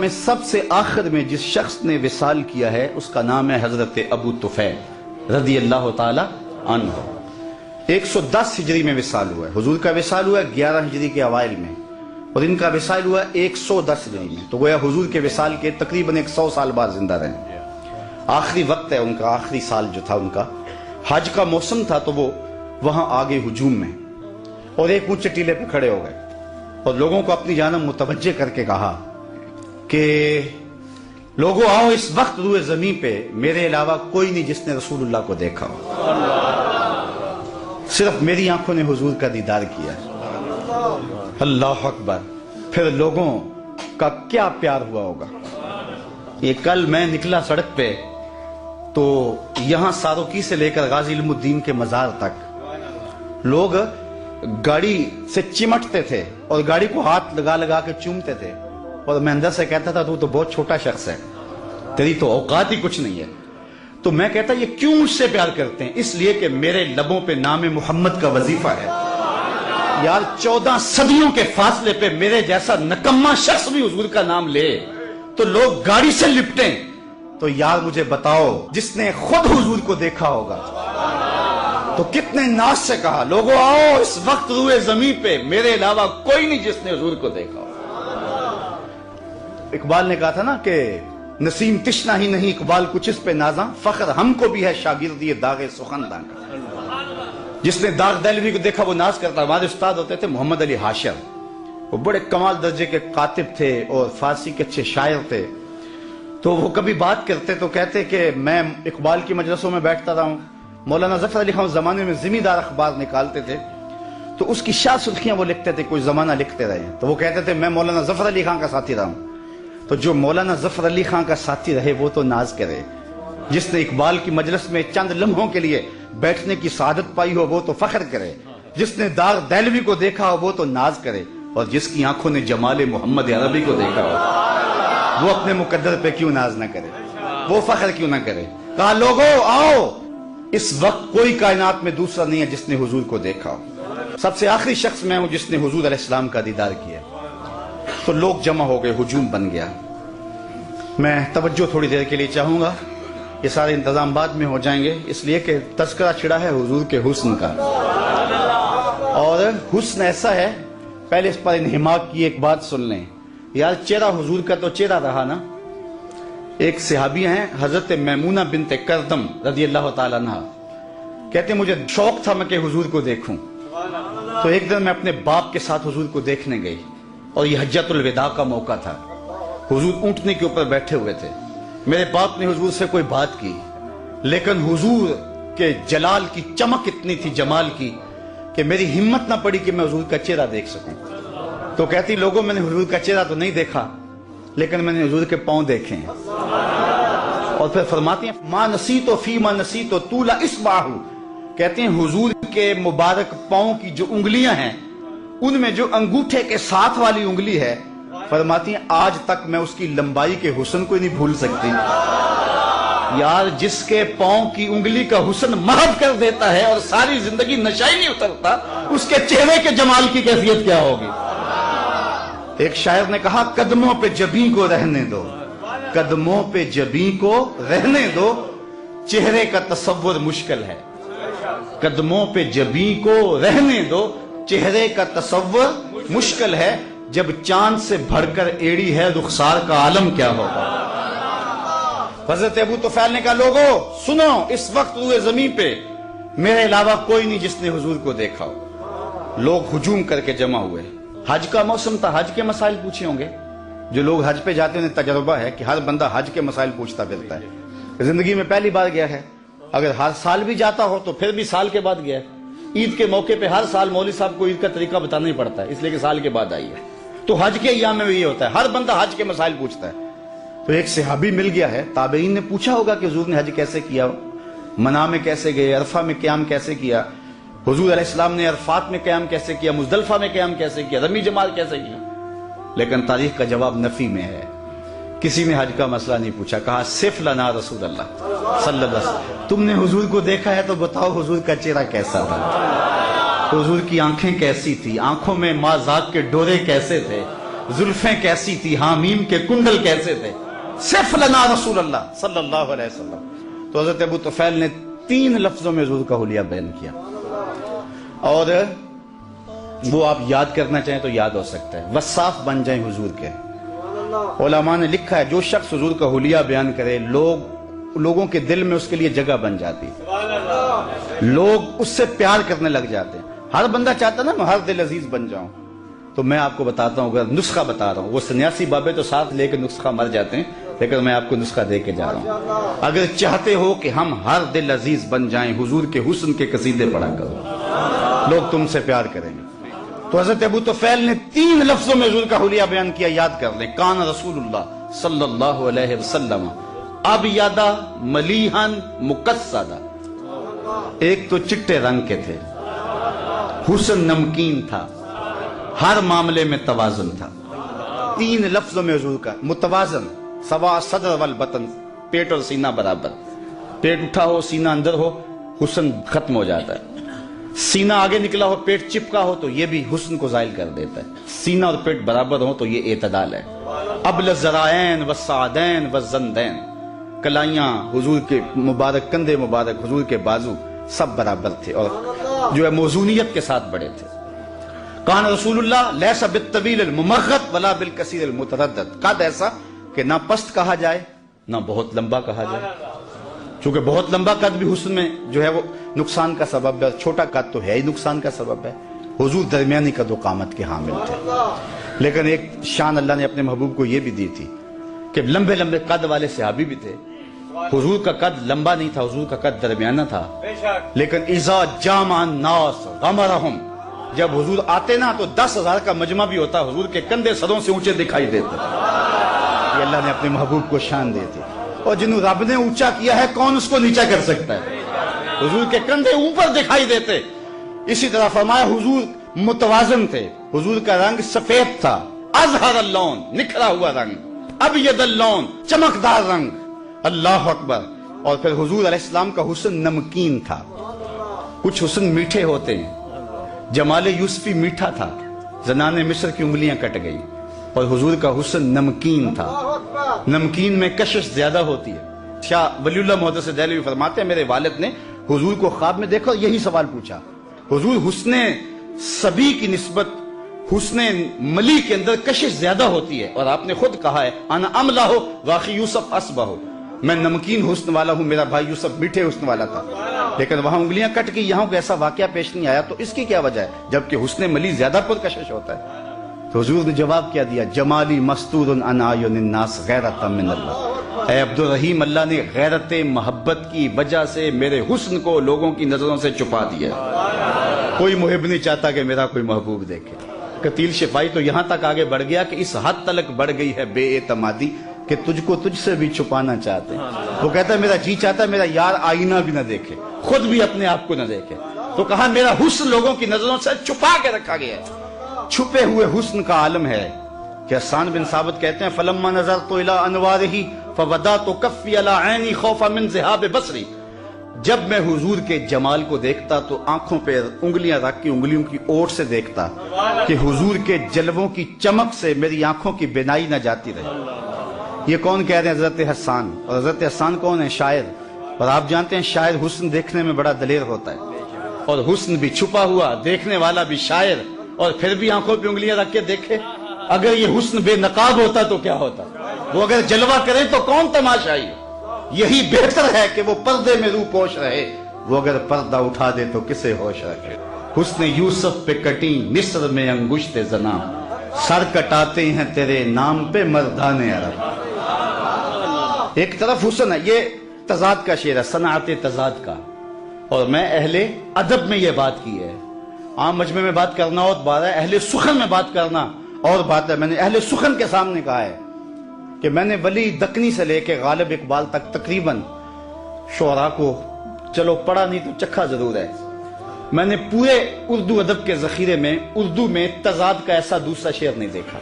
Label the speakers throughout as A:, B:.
A: میں سب سے آخر میں جس شخص نے وصال کیا ہے اس کا نام ہے حضرت ابو طفیل رضی اللہ تعالی عنہ۔ 110 ہجری میں وصال ہوا ہے، حضور کا وصال ہوا ہے 11 ہجری کے اوائل میں، اور ان کا وصال ہوا 110 ہجری میں، تو گویا حضور کے وصال کے تقریباً 100 سال بعد زندہ رہے۔ آخری وقت ہے ان کا، آخری سال جو تھا ان کا، حج کا موسم تھا، تو وہ وہاں آگے ہجوم میں اور ایک اونچے ٹیلے پہ کھڑے ہو گئے اور لوگوں کو اپنی جانب متوجہ کر کے کہا کہ لوگوں آؤ، اس وقت روئے زمین پہ میرے علاوہ کوئی نہیں جس نے رسول اللہ کو دیکھا ہو، صرف میری آنکھوں نے حضور کا دیدار کیا۔ اللہ اکبر! پھر لوگوں کا کیا پیار ہوا ہوگا۔ یہ کل میں نکلا سڑک پہ تو یہاں ساروکی سے لے کر غازی علم الدین کے مزار تک لوگ گاڑی سے چمٹتے تھے اور گاڑی کو ہاتھ لگا لگا کے چومتے تھے، اور میں اندر سے کہتا تھا تو بہت چھوٹا شخص ہے، تیری تو اوقات ہی کچھ نہیں ہے۔ تو میں کہتا یہ کیوں مجھ سے پیار کرتے ہیں؟ اس لیے کہ میرے لبوں پہ نام محمد کا وظیفہ ہے۔ یار 14 صدیوں کے فاصلے پہ میرے جیسا نکما شخص بھی حضور کا نام لے تو لوگ گاڑی سے لپٹیں، تو یار مجھے بتاؤ جس نے خود حضور کو دیکھا ہوگا تو کتنے ناز سے کہا لوگوں آؤ، اس وقت روئے زمین پہ میرے علاوہ کوئی نہیں جس نے حضور کو دیکھا ہو۔ اقبال نے کہا تھا نا کہ نسیم تشنا ہی نہیں اقبال کچھ اس پہ نازاں، فخر ہم کو بھی ہے شاگردی داغ سخنداں کا۔ جس نے داغ دہلوی کو دیکھا وہ ناز کرتا۔ ہمارے استاد ہوتے تھے محمد علی حاشر، وہ بڑے کمال درجے کے کاتب تھے اور فارسی کے اچھے شاعر تھے، تو وہ کبھی بات کرتے تو کہتے کہ میں اقبال کی مجلسوں میں بیٹھتا رہا ہوں، مولانا ظفر علی خان اس زمانے میں زمیندار اخبار نکالتے تھے، تو اس کی شاد سرخیاں وہ لکھتے تھے، کوئی زمانہ لکھتے رہے، تو وہ کہتے تھے میں مولانا ظفر علی خان کا ساتھی رہا ہوں۔ تو جو مولانا ظفر علی خان کا ساتھی رہے وہ تو ناز کرے، جس نے اقبال کی مجلس میں چند لمحوں کے لیے بیٹھنے کی سعادت پائی ہو وہ تو فخر کرے، جس نے داغ دہلوی کو دیکھا ہو وہ تو ناز کرے، اور جس کی آنکھوں نے جمال محمد عربی کو دیکھا ہو وہ اپنے مقدر پہ کیوں ناز نہ کرے، وہ فخر کیوں نہ کرے۔ کہا لوگوں آؤ، اس وقت کوئی کائنات میں دوسرا نہیں ہے جس نے حضور کو دیکھا ہو۔ سب سے آخری شخص میں ہوں جس نے حضور علیہ السلام کا دیدار کیا۔ تو لوگ جمع ہو گئے، ہجوم بن گیا۔ میں توجہ تھوڑی دیر کے لیے چاہوں گا، یہ سارے انتظام بعد میں ہو جائیں گے، اس لیے کہ تذکرہ چھڑا ہے حضور کے حسن کا، اور حسن ایسا ہے، پہلے اس پر انہماک کی ایک بات سن لیں۔ یار چہرہ حضور کا تو چہرہ رہا نا۔ ایک صحابی ہیں حضرت میمونہ بنت کردم رضی اللہ تعالیٰ عنہ، کہتے ہیں مجھے شوق تھا میں کہ حضور کو دیکھوں، تو ایک دن میں اپنے باپ کے ساتھ حضور کو دیکھنے گئی، اور یہ حجۃ الوداع کا موقع تھا، حضور اونٹنے کے اوپر بیٹھے ہوئے تھے۔ میرے باپ نے حضور سے کوئی بات کی، لیکن حضور کے جلال کی چمک اتنی تھی، جمال کی، کہ میری ہمت نہ پڑی کہ میں حضور کا چہرہ دیکھ سکوں۔ تو کہتی لوگوں میں نے حضور کا چہرہ تو نہیں دیکھا، لیکن میں نے حضور کے پاؤں دیکھے ہیں۔ اور پھر فرماتی ہیں ما نسیت فیما نسیت طول اصبعہ، کہتے ہیں حضور کے مبارک پاؤں کی جو انگلیاں ہیں ان میں جو انگوٹھے کے ساتھ والی انگلی ہے، فرماتی ہیں آج تک میں اس کی لمبائی کے حسن کو نہیں بھول سکتی۔ یار جس کے پاؤں کی انگلی کا حسن محو کر دیتا ہے اور ساری زندگی نشہ ہی نہیں اترتا، اس کے چہرے کے جمال کی کیفیت کیا ہوگی۔ ایک شاعر نے کہا قدموں پہ جبیں کو رہنے دو، قدموں پہ جبیں کو رہنے دو، چہرے کا تصور مشکل ہے۔ قدموں پہ جبیں کو رہنے دو، چہرے کا تصور مشکل ہے، جب چاند سے بھر کر ایڑی ہے رخسار کا عالم کیا ہوگا۔ حضرت ابو طفیل نے کہا لوگوں سنو، اس وقت روئے زمین پہ میرے علاوہ کوئی نہیں جس نے حضور کو دیکھا ہو۔ لوگ ہجوم کر کے جمع ہوئے، حج کا موسم تھا، حج کے مسائل پوچھے ہوں گے۔ جو لوگ حج پہ جاتے ہیں انہیں تجربہ ہے کہ ہر بندہ حج کے مسائل پوچھتا پھرتا ہے، زندگی میں پہلی بار گیا ہے، اگر ہر سال بھی جاتا ہو تو پھر بھی سال کے بعد گیا ہے۔ عید کے موقع پہ ہر سال مولوی صاحب کو عید کا طریقہ بتانا ہی پڑتا ہے، اس لیے کہ سال کے بعد آئی ہے۔ تو حج کے ایام میں بھی یہ ہوتا ہے، ہر بندہ حج کے مسائل پوچھتا ہے۔ تو ایک صحابی مل گیا ہے، تابعین نے پوچھا ہوگا کہ حضور نے حج کیسے کیا، منا میں کیسے گئے، عرفہ میں قیام کیسے کیا، حضور علیہ السلام نے عرفات میں قیام کیسے کیا، مزدلفہ میں قیام کیسے کیا، رمی جمال کیسے کیا، لیکن تاریخ کا جواب نفی میں ہے۔ کسی نے حج کا مسئلہ نہیں پوچھا، کہا صف لنا رسول اللہ صلی اللہ علیہ وسلم، تم نے حضور کو دیکھا ہے تو بتاؤ حضور کا چہرہ کیسا تھا، حضور کی آنکھیں کیسی تھی، آنکھوں میں ماں ذات کے ڈورے کیسے تھے، زلفیں کیسی تھی، حامیم کے کنڈل کیسے تھے، صف لنا رسول اللہ صلی اللہ علیہ وسلم. تو حضرت ابو طفیل نے 3 لفظوں میں حضور کا حلیہ بیان کیا، اور وہ آپ یاد کرنا چاہیں تو یاد ہو سکتا ہے. وصاف بن جائیں حضور کے. علماء نے لکھا ہے جو شخص حضور کا حلیہ بیان کرے لوگوں کے دل میں اس کے لیے جگہ بن جاتی، لوگ اس سے پیار کرنے لگ جاتے ہیں. ہر بندہ چاہتا نا میں ہر دل عزیز بن جاؤں. تو میں آپ کو بتاتا ہوں، اگر نسخہ بتا رہا ہوں، وہ سنیاسی بابے تو ساتھ لے کے نسخہ مر جاتے ہیں، لیکن میں آپ کو نسخہ دے کے جا رہا ہوں. اگر چاہتے ہو کہ ہم ہر دل عزیز بن جائیں، حضور کے حسن کے قصیدے پڑھا کرو، لوگ تم سے پیار کریں گے. تو حضرت ابو طفیل نے 3 لفظوں میں حضور کا حلیہ بیان کیا، یاد کر لیں. کان رسول اللہ صلی اللہ علیہ وسلم ابیض ملیحا مقصدا. ایک تو چٹے رنگ کے تھے، حسن نمکین تھا، ہر معاملے میں توازن تھا. 3 لفظوں میں حضور کا متوازن. سوا صدر والبطن، پیٹ اور سینہ برابر. پیٹ اٹھا ہو سینہ اندر ہو حسن ختم ہو جاتا ہے. سینہ آگے نکلا ہو پیٹ چپکا ہو تو یہ بھی حسن کو زائل کر دیتا ہے. سینہ اور پیٹ برابر ہو تو یہ اعتدال ہے. ابل الذرائین والسعدین والزندین، کلائیاں حضور کے مبارک، کندھے مبارک حضور کے بازو سب برابر تھے اور جو ہے موزونیت کے ساتھ بڑے تھے. کان رسول اللہ لیس بالطویل الممغط ولا بالکثیر المتردد. قد ایسا کہ نہ پست کہا جائے نہ بہت لمبا کہا جائے. چونکہ بہت لمبا قد بھی حسن میں جو ہے وہ نقصان کا سبب ہے، چھوٹا قد تو ہے ہی نقصان کا سبب ہے. حضور درمیانی قد و قامت کے حامل تھے. لیکن ایک شان اللہ نے اپنے محبوب کو یہ بھی دی تھی کہ لمبے لمبے قد والے صحابی بھی تھے. حضور کا قد لمبا نہیں تھا، حضور کا قد درمیانہ تھا. لیکن اذا جامع الناس غمرہم، جب حضور آتے نا تو 10,000 کا مجمع بھی ہوتا، حضور کے کندھے سروں سے اونچے دکھائی دیتے. یہ اللہ نے اپنے محبوب کو شان دی تھی. اور جنہوں رب نے اونچا کیا ہے کون اس کو نیچا کر سکتا ہے. حضور کے کندھے اوپر دکھائی دیتے. اسی طرح فرمایا حضور متوازن تھے. حضور کا رنگ سفید تھا، ازہر اللون، نکھرا ہوا رنگ، ابیض اللون، چمکدار رنگ. اللہ اکبر. اور پھر حضور علیہ السلام کا حسن نمکین تھا. کچھ حسن میٹھے ہوتے ہیں. جمال یوسفی میٹھا تھا، زنان مصر کی انگلیاں کٹ گئی. اور حضور کا حسن نمکین تھا. نمکین میں کشش زیادہ ہوتی ہے. شاہ ولی اللہ محدث دہلوی فرماتے ہیں میرے والد نے حضور کو خواب میں دیکھا اور یہی سوال پوچھا. حضور حسن سبی کی نسبت حسن ملی کے اندر کشش زیادہ ہوتی ہے. اور آپ نے خود کہا ہے انا املا ہو واقعی یوسف اسبہ ہو، میں نمکین حسن والا ہوں، میرا بھائی یوسف میٹھے حسن والا تھا. لیکن وہاں انگلیاں کٹ گئی، یہاں کوئی ایسا واقعہ پیش نہیں آیا. تو اس کی کیا وجہ ہے جبکہ حسن ملی زیادہ پرکشش ہوتا ہے؟ تو حضور نے جواب کیا دیا، جمالی مستور عن اعین الناس غیرۃ من اللہ. اے عبد الرحیم، اللہ نے غیرت محبت کی وجہ سے میرے حسن کو لوگوں کی نظروں سے چھپا دیا. کوئی محب نہیں چاہتا کہ میرا کوئی محبوب دیکھے. قتیل شفائی تو یہاں تک آگے بڑھ گیا کہ اس حد تلک بڑھ گئی ہے بے اعتمادی کہ تجھ کو تجھ سے بھی چھپانا چاہتے ہیں. وہ کہتا ہے میرا جی چاہتا ہے میرا یار آئینہ بھی نہ دیکھے، خود بھی اپنے آپ کو نہ دیکھے. تو کہا میرا حسن لوگوں کی نظروں سے چھپا کے رکھا گیا ہے. چھپے ہوئے حسن کا عالم ہے کہ حسان بن ثابت کہتے ہیں فلما نظرت الی انوارہ فودعت کفی علی عینی خوفا من ذہاب بصری. جب میں حضور کے جمال کو دیکھتا تو آنکھوں پہ انگلیاں رکھ کے انگلیوں کی اوٹ سے دیکھتا کہ حضور کے جلووں کی چمک سے میری آنکھوں کی بینائی نہ جاتی رہے. یہ کون کہہ رہے ہیں؟ حضرت حسان. اور حضرت حسان کون ہے؟ شاعر. اور آپ جانتے ہیں شاعر حسن دیکھنے میں بڑا دلیر ہوتا ہے، اور حسن بھی چھپا ہوا، دیکھنے والا بھی شاعر، اور پھر بھی آنکھوں پہ انگلیاں رکھ کے دیکھے. اگر یہ حسن بے نقاب ہوتا تو کیا ہوتا؟ وہ اگر جلوہ کرے تو کون تماشائی؟ یہی بہتر ہے کہ وہ پردے میں روح پوش رہے، وہ اگر پردہ اٹھا دے تو کسے ہوش رکھے. حسن یوسف پہ کٹی مصر میں انگشت زنا، سر کٹاتے ہیں تیرے نام پہ مردان عرب. ایک طرف حسن ہے، یہ تضاد کا شعر ہے، صنعت تضاد کا. اور میں اہل ادب میں یہ بات کی ہے. عام مجمع میں بات کرنا اور بات ہے، اہل سخن میں بات کرنا اور بات ہے. میں نے اہل سخن کے سامنے کہا ہے کہ میں نے ولی دکنی سے لے کے غالب اقبال تک تقریباً شعراء کو چلو پڑھا نہیں تو چکھا ضرور ہے. میں نے پورے اردو ادب کے ذخیرے میں اردو میں تضاد کا ایسا دوسرا شعر نہیں دیکھا.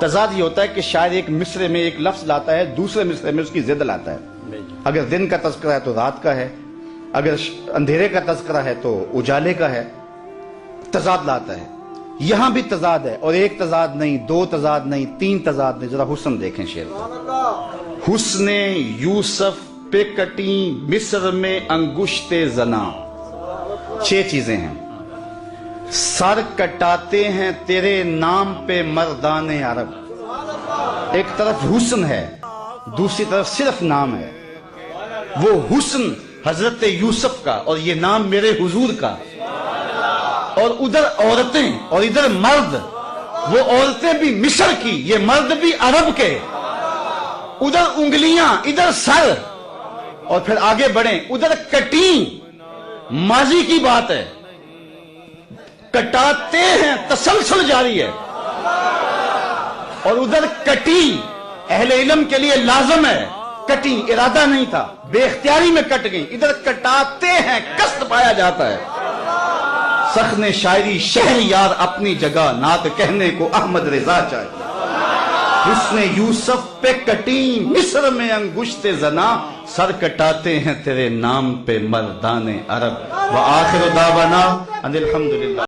A: تضاد یہ ہوتا ہے کہ شاعر ایک مصرے میں ایک لفظ لاتا ہے، دوسرے مصرے میں اس کی ضد لاتا ہے. اگر دن کا تذکرہ ہے تو رات کا ہے، اگر اندھیرے کا تذکرہ ہے تو اجالے کا ہے. تضاد لاتا ہے. یہاں بھی تضاد ہے، اور ایک تضاد نہیں، دو تضاد نہیں، تین تضاد نہیں. ذرا حسن دیکھیں شعر کا. حسن یوسف پہ کٹی مصر میں انگشت زنا. 6 چیزیں ہیں. سر کٹاتے ہیں تیرے نام پہ مردان عرب. ایک طرف حسن ہے، دوسری طرف صرف نام ہے. وہ حسن حضرت یوسف کا اور یہ نام میرے حضور کا، اور ادھر عورتیں اور ادھر مرد. وہ عورتیں بھی مصر کی، یہ مرد بھی عرب کے. ادھر انگلیاں ادھر سر. اور پھر آگے بڑھیں، ادھر کٹیں ماضی کی بات ہے، کٹاتے ہیں تسلسل جاری ہے. اور ادھر کٹی اہل علم کے لیے لازم ہے. کٹی ارادہ نہیں تھا، بے اختیاری میں کٹ گئی. ادھر کٹاتے ہیں قصد پایا جاتا ہے. سخن شاعری شہر یار اپنی جگہ، نعت کہنے کو احمد رضا چاہیے. حسن یوسف پہ کٹی مصر میں انگشت زنا، سر کٹاتے ہیں تیرے نام پہ مردان عرب. وآخر دعوانا ان الحمدللہ.